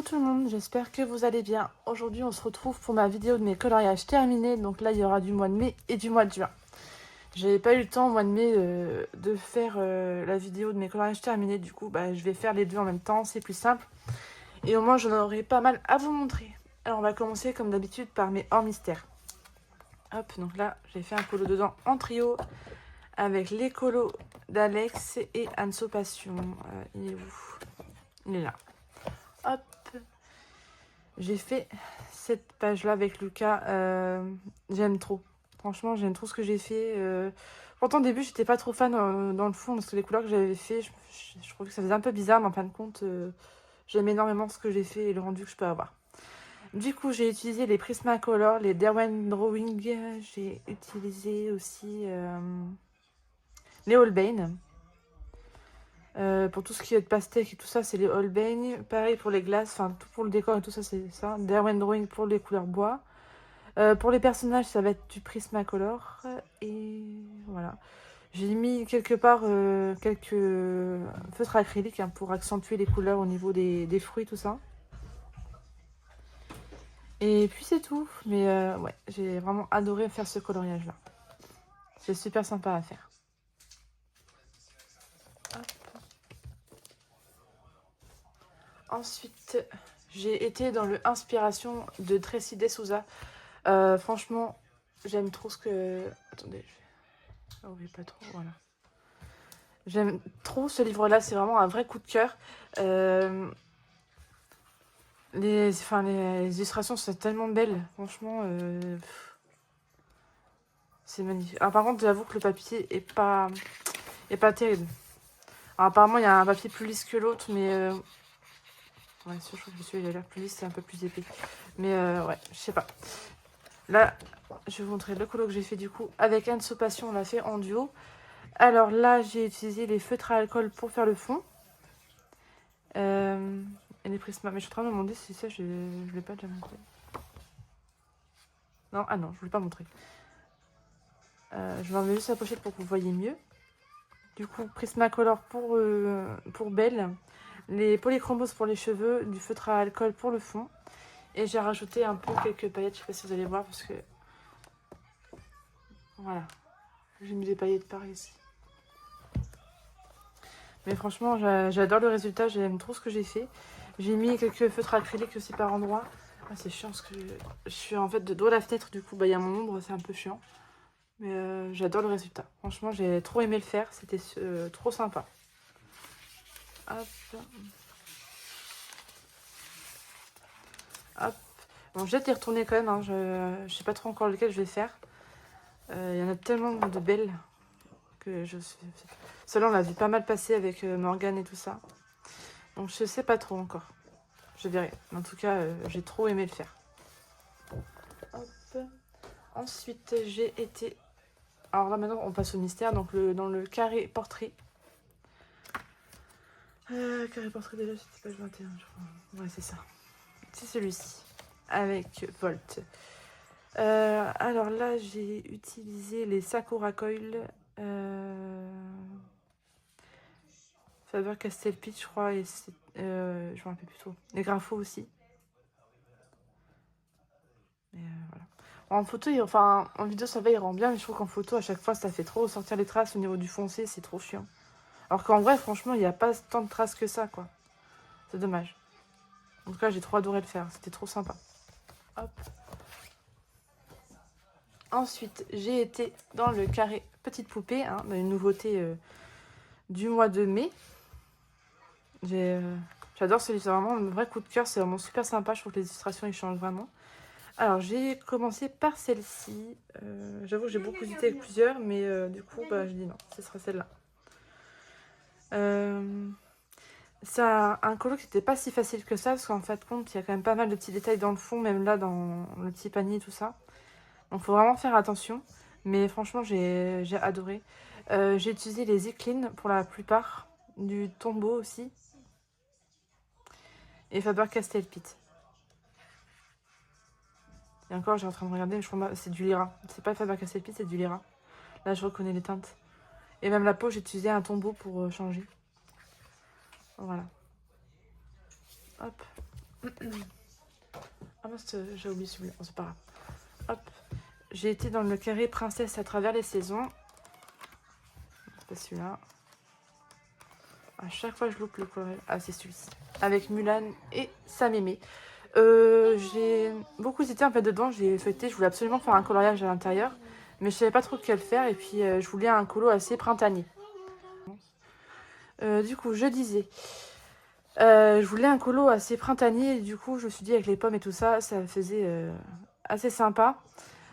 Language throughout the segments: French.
tout le monde, j'espère que vous allez bien. Aujourd'hui on se retrouve pour ma vidéo de mes coloriages terminés. Donc là il y aura du mois de mai et du mois de juin. J'avais pas eu le temps au mois de mai de faire la vidéo de mes coloriages terminés. Du coup je vais faire les deux en même temps, c'est plus simple. Et au moins j'en aurai pas mal à vous montrer. Alors on va commencer comme d'habitude par mes hors mystères. Hop, donc là j'ai fait un colo dedans en trio avec les colos d'Alex et Anso Passion. Il est où? Il est là. Hop, j'ai fait cette page-là avec Lucas. J'aime trop. Franchement, j'aime trop ce que j'ai fait. Pourtant, au début, j'étais pas trop fan dans le fond parce que les couleurs que j'avais fait, je trouvais que ça faisait un peu bizarre, mais en fin de compte, j'aime énormément ce que j'ai fait et le rendu que je peux avoir. Du coup, j'ai utilisé les Prismacolor, les Derwent Drawing. J'ai utilisé aussi les Holbein. Pour tout ce qui est de pastèque et tout ça, c'est les Holbein. Pareil pour les glaces, enfin tout pour le décor et tout ça, c'est ça. Derwent Drawing pour les couleurs bois. Pour les personnages, ça va être du Prismacolor. Et voilà. J'ai mis quelque part quelques feutres acryliques pour accentuer les couleurs au niveau des fruits, tout ça. Et puis c'est tout. Mais ouais, j'ai vraiment adoré faire ce coloriage-là. C'est super sympa à faire. Hop. Ensuite, j'ai été dans le Inspiration de Tracy D'Souza. Franchement, j'aime trop ce que... Attendez, je vais pas trop, voilà. J'aime trop ce livre-là, c'est vraiment un vrai coup de cœur. Les illustrations sont tellement belles, franchement, c'est magnifique. Alors, par contre, j'avoue que le papier est pas terrible. Alors, apparemment, il y a un papier plus lisse que l'autre, mais... Ouais, je trouve que celui-là, il a l'air plus lisse, c'est un peu plus épais. Mais ouais, je sais pas. Là, je vais vous montrer le colo que j'ai fait du coup. Avec Anso Passion, on l'a fait en duo. Alors là, j'ai utilisé les feutres à alcool pour faire le fond. Et les prismas. Mais je suis en train de me demander si ça, je ne l'ai pas déjà montré. Non, ah non, je ne voulais pas montrer. Je vais enlever juste la pochette pour que vous voyez mieux. Du coup, Prismacolor pour Belle. Les polychromos pour les cheveux. Du feutre à alcool pour le fond. Et j'ai rajouté un peu quelques paillettes. Je ne sais pas si vous allez voir parce que... Voilà. J'ai mis des paillettes par ici. Mais franchement, j'adore le résultat, j'aime trop ce que j'ai fait. J'ai mis quelques feutres acryliques aussi par endroit. Ah, c'est chiant parce que je suis en fait de dos à la fenêtre, du coup, il y a mon ombre, c'est un peu chiant. Mais j'adore le résultat. Franchement, j'ai trop aimé le faire, c'était trop sympa. Hop. Hop. Bon, je vais t'y retourner quand même, hein. Je sais pas trop encore lequel je vais faire. Il y en a tellement de belles que je sais. Celle-là, on l'a vu pas mal passer avec Morgane et tout ça. Donc, je sais pas trop encore. Je verrai. En tout cas, j'ai trop aimé le faire. Hop. Ensuite, j'ai été... Alors là, maintenant, on passe au mystère. Donc, dans le carré portrait. Carré portrait, déjà, c'était page 21, je crois. Ouais, c'est ça. C'est celui-ci. Avec Volt. Alors là, j'ai utilisé les Sakura Coil. Faber-Castell Peach, je crois. Et je me rappelle plus trop. Les Grafos aussi. Mais voilà. En photo, enfin en vidéo ça va, il rend bien, mais je trouve qu'en photo à chaque fois ça fait trop ressortir les traces au niveau du foncé, c'est trop chiant. Alors qu'en vrai, franchement, il n'y a pas tant de traces que ça, quoi. C'est dommage. En tout cas, j'ai trop adoré le faire, c'était trop sympa. Hop. Ensuite, j'ai été dans le carré Petite Poupée, hein, une nouveauté du mois de mai. J'adore ce livre, c'est vraiment un vrai coup de cœur, c'est vraiment super sympa, je trouve que les illustrations ils changent vraiment. Alors, j'ai commencé par celle-ci. J'avoue que j'ai beaucoup hésité avec plusieurs, mais du coup, je dis non, ce sera celle-là. C'est un colo qui n'était pas si facile que ça, parce qu'en fait, compte, il y a quand même pas mal de petits détails dans le fond, même là, dans le petit panier et tout ça. Donc, il faut vraiment faire attention. Mais franchement, j'ai adoré. J'ai utilisé les Eclin pour la plupart, du Tombeau aussi. Et Faber-Castell Pit. Et encore, j'ai en train de regarder, mais je crois que c'est du Lyra. C'est pas Faber-Castell Pit, c'est du Lyra. Là, je reconnais les teintes. Et même la peau, j'ai utilisé un tombeau pour changer. Voilà. Hop. Ah mince, j'ai oublié celui-là, bon, c'est pas grave. Hop, j'ai été dans le carré princesse à travers les saisons. C'est pas celui-là. À chaque fois je loupe le coloriage. Ah c'est celui-ci. Avec Mulan et sa mémé. J'ai beaucoup hésité en fait dedans, j'ai feuilleté, je voulais absolument faire un coloriage à l'intérieur. Mais je savais pas trop quel faire et puis je voulais un colo assez printanier. Du coup je disais, je voulais un colo assez printanier et du coup je me suis dit avec les pommes et tout ça, ça faisait assez sympa.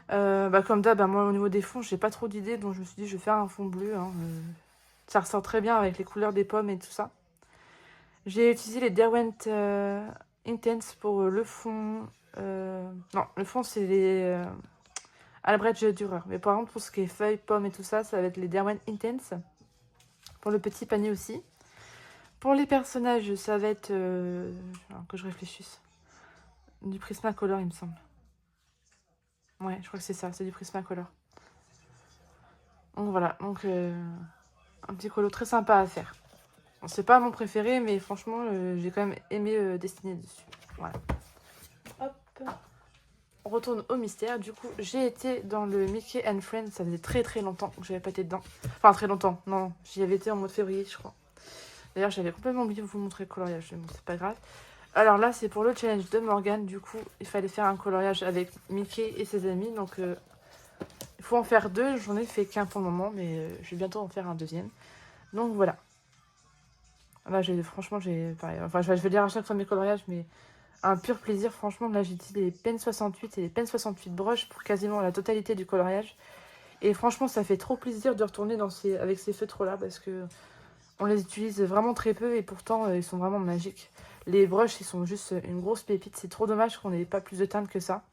Comme d'hab, moi au niveau des fonds, j'ai pas trop d'idées, donc je me suis dit je vais faire un fond bleu. Hein, ça ressort très bien avec les couleurs des pommes et tout ça. J'ai utilisé les Derwent Intense pour le fond. Non, le fond c'est les Albrecht Dürer. Mais par contre pour ce qui est feuilles, pommes et tout ça, ça va être les Derwent Intense. Pour le petit panier aussi. Pour les personnages, ça va être... alors que je réfléchisse. Du Prismacolor, il me semble. Ouais, je crois que c'est ça, c'est du Prismacolor. Donc voilà, donc un petit colo très sympa à faire. Bon, c'est pas mon préféré, mais franchement, j'ai quand même aimé dessiner dessus. Voilà. Hop. On retourne au mystère. Du coup, j'ai été dans le Mickey and Friends. Ça faisait très très longtemps que j'avais pas été dedans. Enfin, très longtemps. Non, j'y avais été en mois de février, je crois. D'ailleurs, j'avais complètement oublié de vous montrer le coloriage. Bon, c'est pas grave. Alors là, c'est pour le challenge de Morgane. Du coup, il fallait faire un coloriage avec Mickey et ses amis. Donc, il faut en faire deux. J'en ai fait qu'un pour le moment, mais je vais bientôt en faire un deuxième. Donc, voilà. Là, franchement, enfin, je vais dire à chaque fois mes coloriages, mais un pur plaisir. Franchement, là, j'ai utilisé les Pen 68 et les Pen 68 brush pour quasiment la totalité du coloriage. Et franchement, ça fait trop plaisir de retourner avec ces feutres-là parce que on les utilise vraiment très peu et pourtant, ils sont vraiment magiques. Les brushes, ils sont juste une grosse pépite. C'est trop dommage qu'on n'ait pas plus de teinte que ça.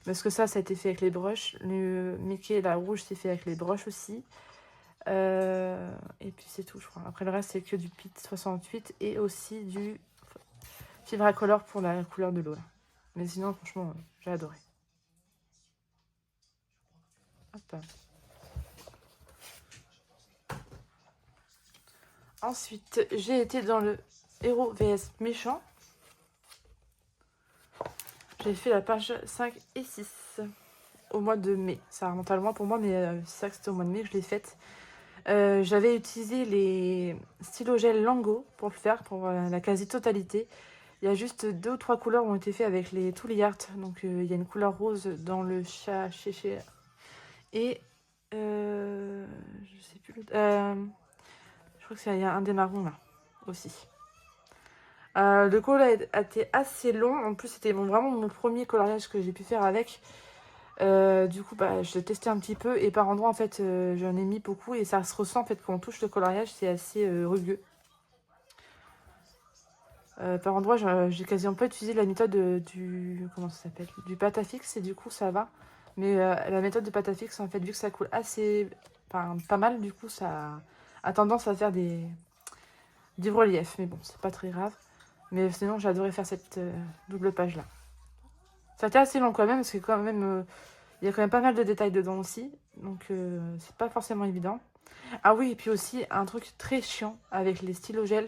Parce que ça a été fait avec les brushes. Le Mickey, la rouge, c'est fait avec les brushes aussi. Et puis c'est tout, je crois. Après, le reste, c'est que du Pit 68 et aussi du Fibra Color pour la couleur de l'eau. Mais sinon, franchement, j'ai adoré. Hop. Ensuite, j'ai été dans le héros vs méchant. J'ai fait la page 5 et 6 au mois de mai. Ça remonte à loin pour moi, mais c'est ça que c'était au mois de mai que je l'ai faite. J'avais utilisé les stylos gel Lango pour le faire, pour la quasi-totalité. Il y a juste 2 ou 3 couleurs qui ont été faites avec les Tooly Art. Donc il y a une couleur rose dans le chat chéché. Et je sais plus l'autre. Je crois qu'il y a un des marrons là aussi. Le col a été assez long. En plus, c'était vraiment mon premier coloriage que j'ai pu faire avec. Du coup, je l'ai testé un petit peu et par endroits, en fait, j'en ai mis beaucoup et ça se ressent en fait quand on touche le coloriage, c'est assez rugueux. Par endroits, j'ai quasiment pas utilisé la méthode comment ça s'appelle, du Patafix et du coup ça va. Mais la méthode de Patafix, en fait, vu que ça coule assez, enfin, pas mal, du coup, ça a tendance à faire des reliefs. Mais bon, c'est pas très grave. Mais sinon, j'ai adoré faire cette double page là. Ça a été assez long quand même, parce que quand même, il y a quand même pas mal de détails dedans aussi. Donc, c'est pas forcément évident. Ah oui, et puis aussi, un truc très chiant avec les stylos gel.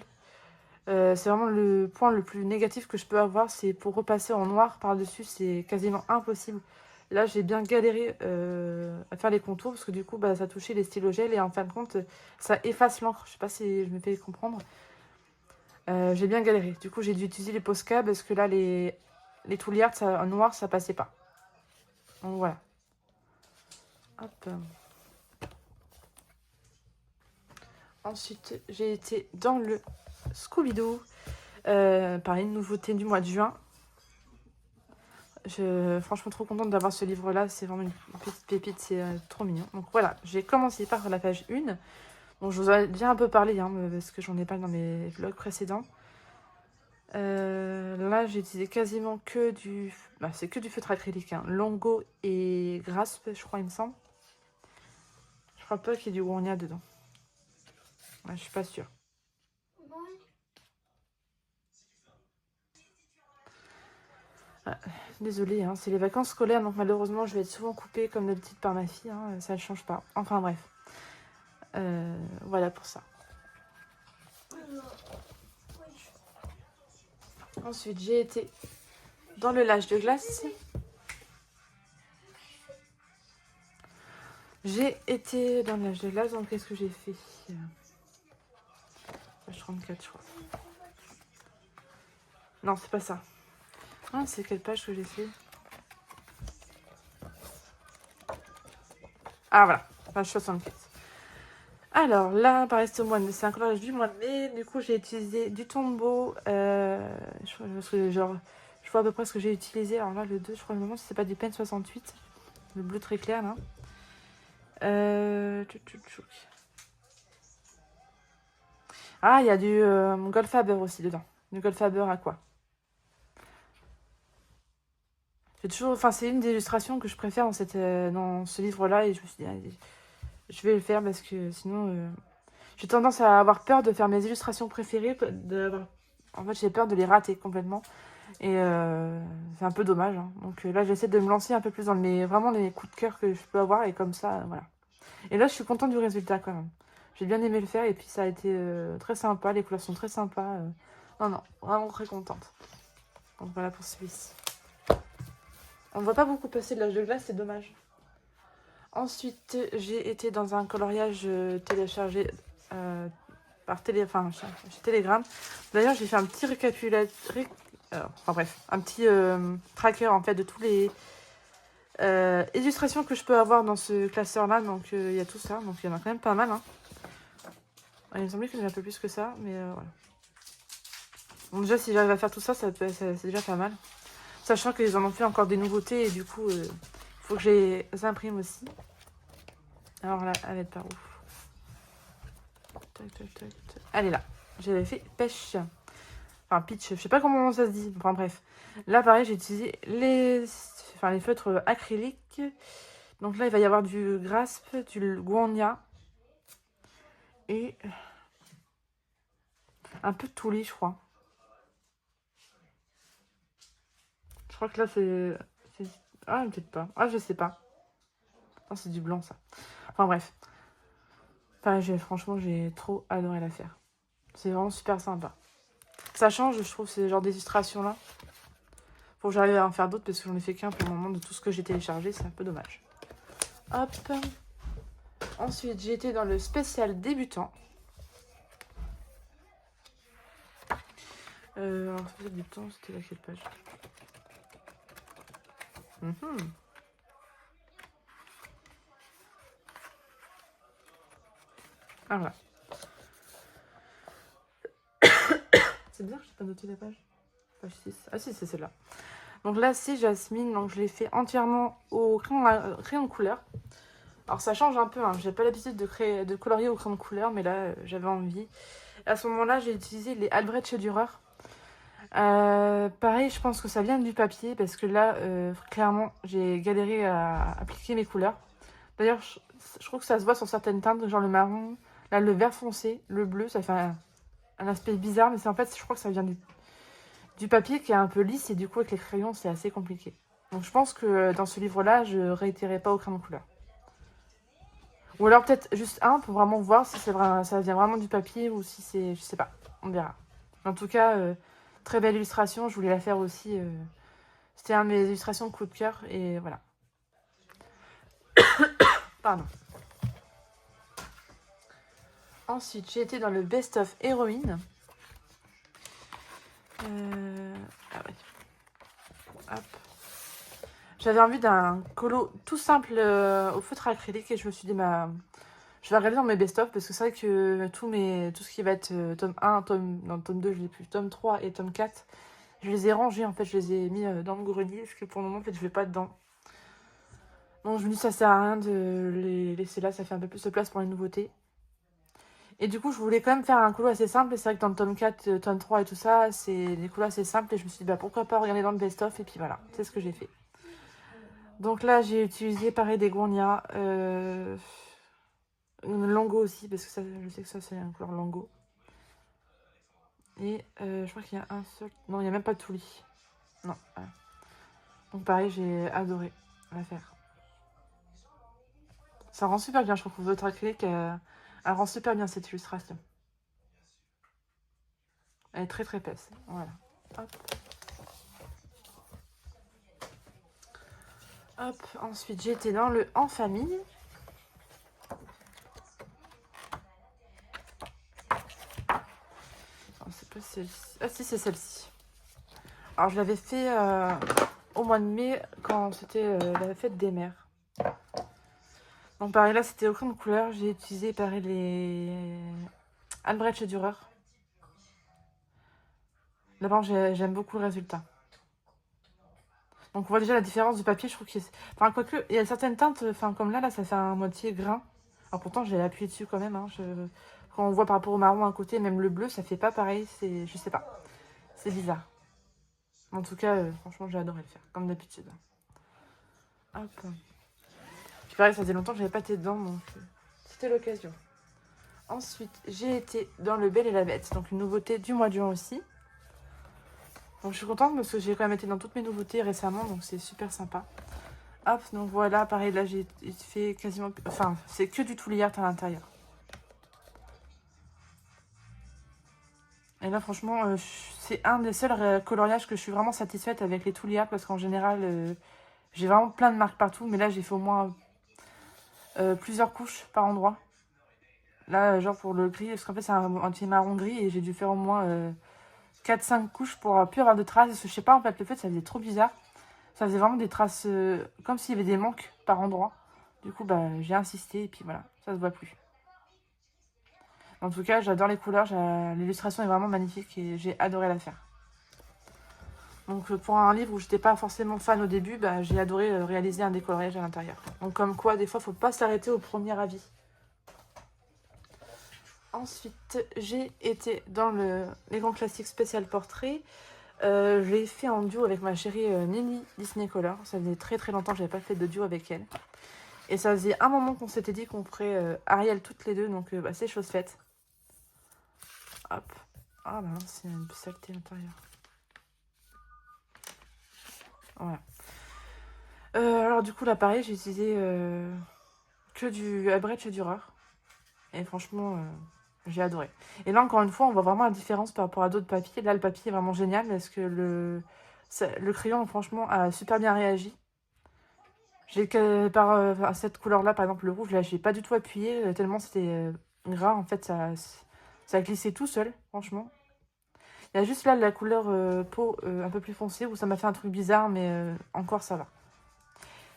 C'est vraiment le point le plus négatif que je peux avoir, c'est pour repasser en noir par-dessus, c'est quasiment impossible. Là, j'ai bien galéré à faire les contours, parce que du coup, ça touchait les stylos gel, et en fin de compte, ça efface l'encre. Je sais pas si je me fais comprendre. J'ai bien galéré. Du coup, j'ai dû utiliser les Posca, parce que là, les Tooly Art, en noir, ça passait pas. Donc voilà. Hop. Ensuite, j'ai été dans le Scooby-Doo. Pareil, une nouveauté du mois de juin. Je suis franchement trop contente d'avoir ce livre-là. C'est vraiment une petite pépite, c'est trop mignon. Donc voilà, j'ai commencé par la page 1. Bon, je vous en ai déjà un peu parlé, hein, parce que j'en ai parlé dans mes vlogs précédents. Là, j'ai utilisé quasiment que du... c'est que du feutre acrylique. Hein. Longo et Grasp, je crois, il me semble. Je crois pas qu'il y ait du Wurnia dedans. Ouais, je suis pas sûre. Ah, désolée, hein, c'est les vacances scolaires, donc malheureusement, je vais être souvent coupée, comme d'habitude, par ma fille. Hein, ça ne change pas. Enfin, bref. Voilà pour ça. Ensuite, j'ai été dans le lâche de glace. J'ai été dans le lâche de glace, donc qu'est-ce que j'ai fait? Page 34, je crois. Non, c'est pas ça. Ah, c'est quelle page que j'ai fait? Ah, voilà, page 64. Alors là, pareil, c'est un coloriage du mois de mai. Du coup, j'ai utilisé du Tombow. Je vois à peu près ce que j'ai utilisé. Alors là, le 2, je crois, le moment, si c'est pas du Pen 68. Le bleu très clair, là. Ah, il y a du Goldfaber aussi dedans. Du Goldfaber à quoi? C'est une des illustrations que je préfère dans ce livre-là. Et je me suis dit, allez, je vais le faire parce que sinon... j'ai tendance à avoir peur de faire mes illustrations préférées. En fait, j'ai peur de les rater complètement. Et c'est un peu dommage. Hein. Donc là, j'essaie de me lancer un peu plus dans vraiment les coups de cœur que je peux avoir. Et comme ça, voilà. Et là, je suis contente du résultat quand même. J'ai bien aimé le faire. Et puis, ça a été très sympa. Les couleurs sont très sympas. Non, vraiment très contente. Donc voilà pour celui-ci. On ne voit pas beaucoup passer de l'âge de glace, c'est dommage. Ensuite, j'ai été dans un coloriage téléchargé chez Telegram. D'ailleurs, j'ai fait un petit un petit tracker en fait de tous les illustrations que je peux avoir dans ce classeur-là. Donc, il y a tout ça. Donc, il y en a quand même pas mal. Hein. Il me semblait qu'il y en avait un peu plus que ça, mais voilà. Donc, déjà, si j'arrive à faire tout ça, c'est déjà pas mal. Sachant qu'ils en ont fait encore des nouveautés et du coup, il faut que je les imprime aussi. Alors là, elle va être par où? Elle est là. J'avais fait pêche. Enfin, pitch, je sais pas comment ça se dit. Enfin, bref. Là, pareil, j'ai utilisé les feutres acryliques. Donc là, il va y avoir du grasp, du guania et un peu de toulis, je crois. Je crois que là, c'est... Ah, peut-être pas. Ah, je sais pas. Non, c'est du blanc, ça. Enfin, bref. Enfin, franchement, j'ai trop adoré la faire. C'est vraiment super sympa. Ça change, je trouve, ces genres d'illustrations-là. Faut que j'arrive à en faire d'autres parce que j'en ai fait qu'un pour le moment de tout ce que j'ai téléchargé. C'est un peu dommage. Hop. Ensuite, j'ai été dans le spécial débutant. Alors, le spécial débutant, c'était la quelle page? Ah, voilà. C'est bizarre que je n'ai pas noté la page. Page 6. Ah si, c'est celle-là. Donc là, c'est Jasmine. Donc je l'ai fait entièrement au crayon de couleur. Alors ça change un peu. Hein. J'ai pas l'habitude de colorier au crayon de couleur, mais là, j'avais envie. À ce moment-là, j'ai utilisé les Albrecht Dürer. Pareil, je pense que ça vient du papier parce que là, clairement, j'ai galéré à appliquer mes couleurs. D'ailleurs, je trouve que ça se voit sur certaines teintes, genre le marron, là, le vert foncé, le bleu, ça fait un aspect bizarre, mais en fait, je crois que ça vient du papier qui est un peu lisse et du coup, avec les crayons, c'est assez compliqué. Donc, je pense que dans ce livre-là, je réitérerai pas au crayon de couleur. Ou alors peut-être juste un pour vraiment voir si ça vient vraiment du papier ou si c'est... Je sais pas, on verra. En tout cas, très belle illustration, je voulais la faire aussi. C'était un de mes illustrations coup de cœur et voilà. Pardon. Ensuite, j'ai été dans le Best of Héroïne. Ah ouais. Hop. J'avais envie d'un colo tout simple au feutre acrylique et je me suis dit, je vais regarder dans mes best-of parce que c'est vrai que tout ce qui va être tome 1, tome 2, je l'ai plus, tome 3 et tome 4, je les ai rangés en fait, je les ai mis dans le grenier parce que pour le moment en fait je vais pas dedans. Donc je me dis ça sert à rien de les laisser là, ça fait un peu plus de place pour les nouveautés. Et du coup je voulais quand même faire un colo assez simple et c'est vrai que dans le tome 4, tome 3 et tout ça, c'est des colos assez simples et je me suis dit pourquoi pas regarder dans le best-of et puis voilà, c'est ce que j'ai fait. Donc là j'ai utilisé pareil des Gournia, une Lango aussi parce que ça, je sais que ça c'est un couleur Lango. Et je crois qu'il y a un seul... Non, il n'y a même pas de toulis. Non. Voilà. Donc pareil, j'ai adoré la faire. Ça rend super bien, je trouve que votre acrylique, elle rend super bien cette illustration. Elle est très très épaisse. Voilà. Hop. Hop. Ensuite, j'ai été dans le En Famille. C'est pas celle-ci. Ah si, c'est celle-ci. Alors, je l'avais fait au mois de mai quand c'était la fête des mères. Donc, pareil, là, c'était aucune couleur. J'ai utilisé, pareil, les Albrecht Dürer. D'abord, j'aime beaucoup le résultat. Donc, on voit déjà la différence du papier. Je trouve qu'il y a... Enfin, quoique, il y a certaines teintes, enfin, comme là, ça fait un moitié grain. Alors, pourtant, j'ai appuyé dessus quand même. Hein. Quand on voit par rapport au marron à côté, même le bleu, ça fait pas pareil. Je sais pas. C'est bizarre. En tout cas, franchement, j'ai adoré le faire, comme d'habitude. Hop. Puis pareil, ça faisait longtemps que j'avais pas été dedans, donc c'était l'occasion. Ensuite, j'ai été dans Le Bel et la Bête, donc une nouveauté du mois de juin aussi. Donc je suis contente parce que j'ai quand même été dans toutes mes nouveautés récemment, donc c'est super sympa. Hop, donc voilà, pareil, là j'ai fait quasiment... Enfin, c'est que du Touliart à l'intérieur. Et là, franchement, c'est un des seuls coloriages que je suis vraiment satisfaite avec les Touliart, parce qu'en général, j'ai vraiment plein de marques partout, mais là, j'ai fait au moins plusieurs couches par endroit. Là, genre pour le gris, parce qu'en fait, c'est un petit marron gris, et j'ai dû faire au moins 4-5 couches pour plus avoir de traces. Parce que je sais pas, en fait, le fait, ça faisait trop bizarre. Ça faisait vraiment des traces, comme s'il y avait des manques par endroit. Du coup, bah, j'ai insisté, et puis voilà, ça se voit plus. En tout cas, j'adore les couleurs, l'illustration est vraiment magnifique, et j'ai adoré la faire. Donc pour un livre où j'étais pas forcément fan au début, bah, j'ai adoré réaliser un décoloriage à l'intérieur. Donc comme quoi, des fois, faut pas s'arrêter au premier avis. Ensuite, j'ai été dans les grands classiques spécial portrait. Je l'ai fait en duo avec ma chérie Nini Disney Color. Ça faisait très très longtemps que j'avais pas fait de duo avec elle. Et ça faisait un moment qu'on s'était dit qu'on ferait Ariel toutes les deux, donc bah, c'est chose faite. Hop. Ah bah non, c'est une saleté à l'intérieur. Voilà. Alors du coup là pareil, j'ai utilisé que du Albrecht Dürer. Et franchement, j'ai adoré. Et là encore une fois, on voit vraiment la différence par rapport à d'autres papiers. Là le papier est vraiment génial parce que le crayon franchement a super bien réagi. J'ai que par cette couleur là, par exemple le rouge, là j'ai pas du tout appuyé tellement c'était gras. En fait ça glissait tout seul, franchement. Il y a juste là la couleur peau un peu plus foncée où ça m'a fait un truc bizarre, mais encore ça va.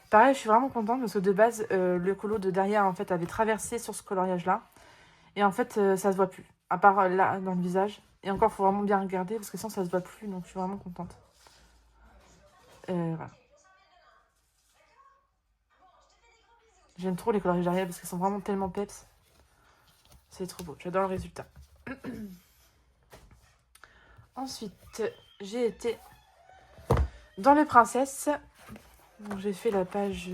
Pareil, je suis vraiment contente parce que de base, le colo de derrière, en fait, avait traversé sur ce coloriage-là. Et en fait, ça se voit plus. À part là, dans le visage. Et encore, il faut vraiment bien regarder parce que sinon, ça se voit plus. Donc, je suis vraiment contente. Voilà. J'aime trop les coloriages derrière parce qu'ils sont vraiment tellement peps. C'est trop beau. J'adore le résultat. Ensuite, j'ai été dans les princesses. Donc, j'ai fait la page...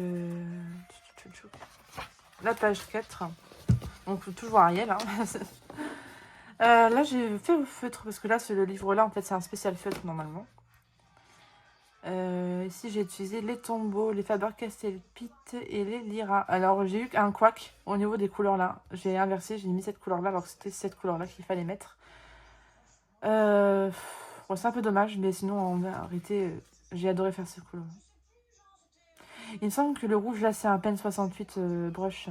la page 4. Donc, toujours Ariel. Hein. Là, j'ai fait au feutre, parce que là, le livre-là, en fait, c'est un spécial feutre, normalement. Ici, j'ai utilisé les Tombeaux, les Faber-Castell Pitt et les Lyra. Alors, j'ai eu un couac au niveau des couleurs, là. J'ai inversé, j'ai mis cette couleur-là, alors que c'était cette couleur-là qu'il fallait mettre. Bon, c'est un peu dommage, mais sinon, en vérité, j'ai adoré faire ce couleur. Il me semble que le rouge, là, c'est un pen 68 brush.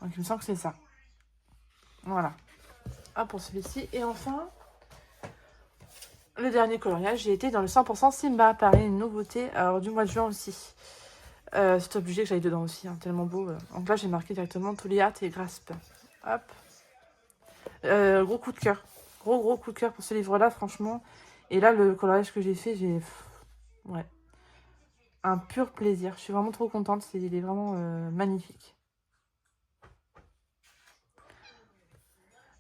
Donc, il me semble que c'est ça. Voilà. Ah, pour celui-ci. Et enfin, le dernier coloriage, j'ai été dans le 100% Simba. Pareil, une nouveauté alors, du mois de juin aussi. C'est obligé que j'aille dedans aussi, hein, tellement beau. Donc là, j'ai marqué directement Touliart et Grasp. Hop. Gros coup de cœur. Gros coup de cœur pour ce livre-là, franchement. Et là, le coloriage que j'ai fait, ouais. Un pur plaisir. Je suis vraiment trop contente. Il est vraiment magnifique.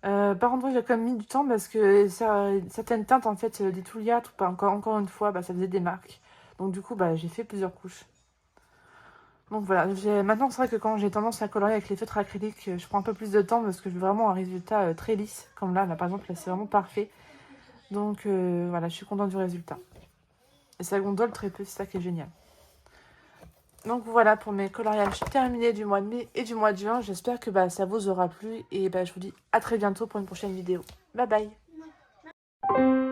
Par contre, j'ai quand même mis du temps parce que certaines teintes, en fait, des Touliart, ou pas encore une fois, bah, ça faisait des marques. Donc du coup, bah, j'ai fait plusieurs couches. Donc voilà, maintenant c'est vrai que quand j'ai tendance à colorier avec les feutres acryliques, je prends un peu plus de temps parce que je veux vraiment un résultat très lisse. Comme là, par exemple, là c'est vraiment parfait. Donc voilà, je suis contente du résultat. Et ça gondole très peu, c'est ça qui est génial. Donc voilà pour mes coloriages terminés du mois de mai et du mois de juin. J'espère que ça vous aura plu et je vous dis à très bientôt pour une prochaine vidéo. Bye bye. Ciao.